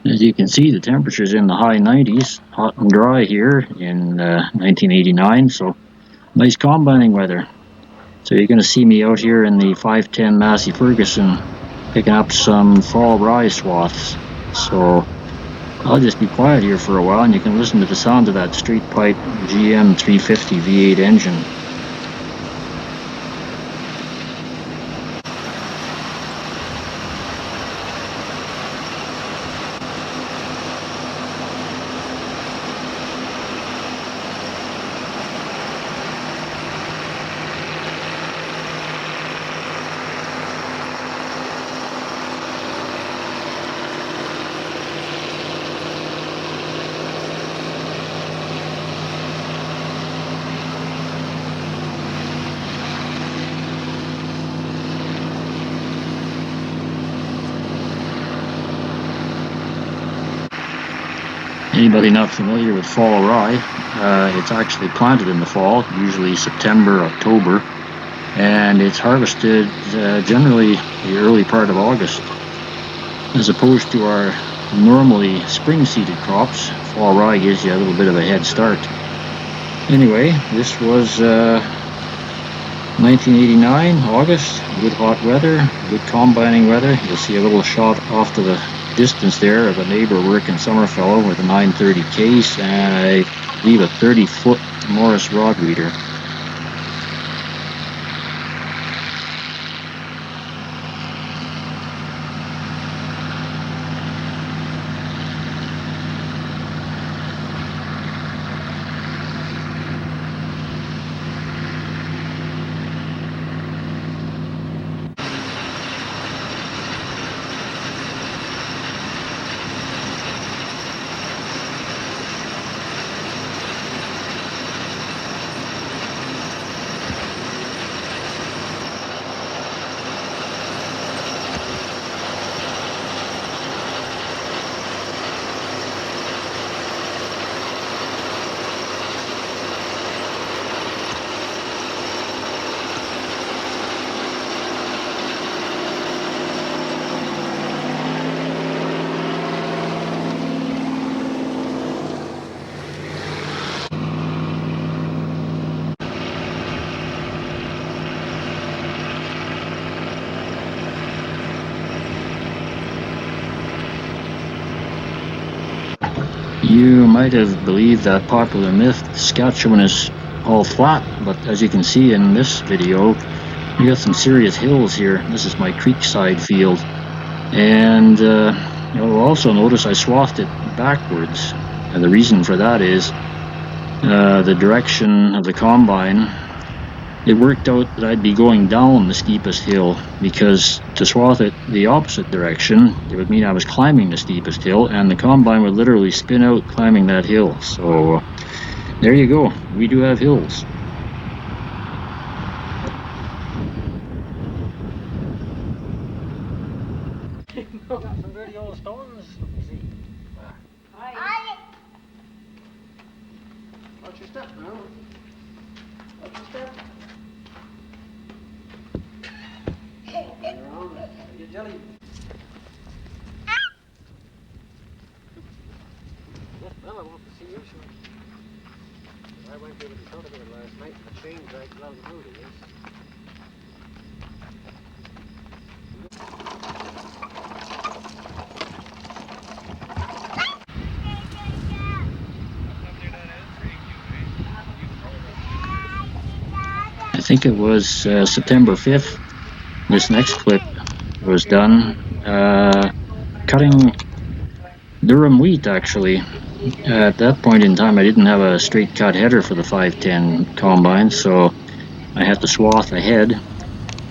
As you can see, the temperature's in the high 90s, hot and dry here in 1989, so nice combining weather. So you're going to see me out here in the 510 Massey Ferguson picking up some fall rye swaths. So I'll just be quiet here for a while and you can listen to the sound of that straight pipe GM 350 V8 engine. Anybody not familiar with fall rye, it's actually planted in the fall, usually September, October, and it's harvested generally the early part of August. As opposed to our normally spring-seeded crops, fall rye gives you a little bit of a head start. Anyway, this was 1989, August, good hot weather, good combining weather. You'll see a little shot off to the distance there of a neighbor working Summerfellow with a 930 case and I believe a 30-foot Morris rod reader. You might have believed that popular myth, Saskatchewan is all flat, but as you can see in this video, we got some serious hills here. This is my creekside field, and you'll also notice I swathed it backwards, and the reason for that is the direction of the combine. It worked out that I'd be going down the steepest hill, because to swath it the opposite direction, it would mean I was climbing the steepest hill, and the combine would literally spin out climbing that hill. So there you go, we do have hills. Got some very old stones, you see. Aye. Watch your step now. Watch your step. You're jelly. Well, I want to see you soon. I went over the front of it last night. The chain dragged along the road, it is. I think it was September 5th. This next clip was done cutting durum wheat, actually. At that point in time I didn't have a straight cut header for the 510 combine, so I had to swath ahead.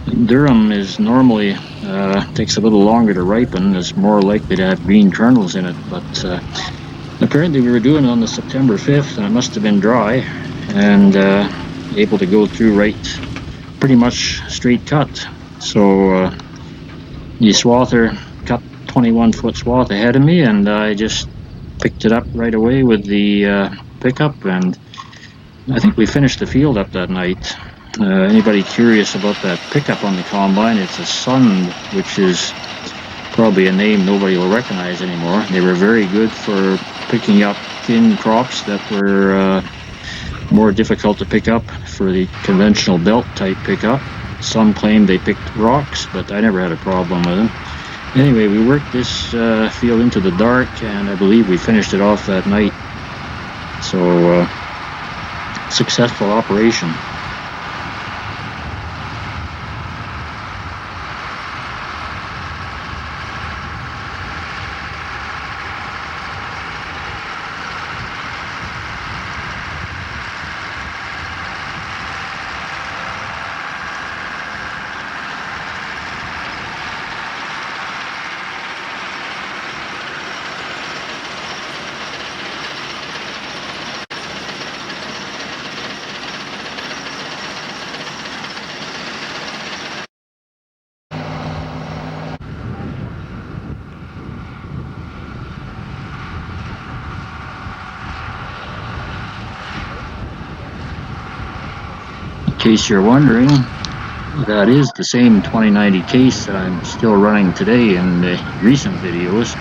Durum is normally takes a little longer to ripen, is more likely to have green kernels in it, but apparently we were doing it on the September 5th and it must have been dry and able to go through right pretty much straight cut. So the swather cut 21-foot swath ahead of me, and I just picked it up right away with the pickup, and I think we finished the field up that night. Anybody curious about that pickup on the combine, it's a Sund, which is probably a name nobody will recognize anymore. They were very good for picking up thin crops that were more difficult to pick up for the conventional belt type pickup. Some claim they picked rocks, but I never had a problem with them. Anyway, we worked this field into the dark, and I believe we finished it off that night. So, successful operation. In case you're wondering, that is the same 2090 case that I'm still running today in the recent videos.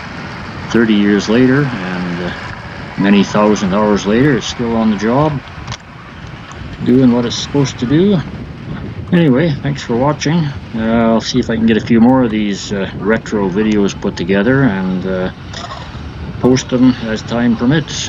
30 years later and many thousand hours later, it's still on the job, doing what it's supposed to do. Anyway, thanks for watching. I'll see if I can get a few more of these retro videos put together and post them as time permits.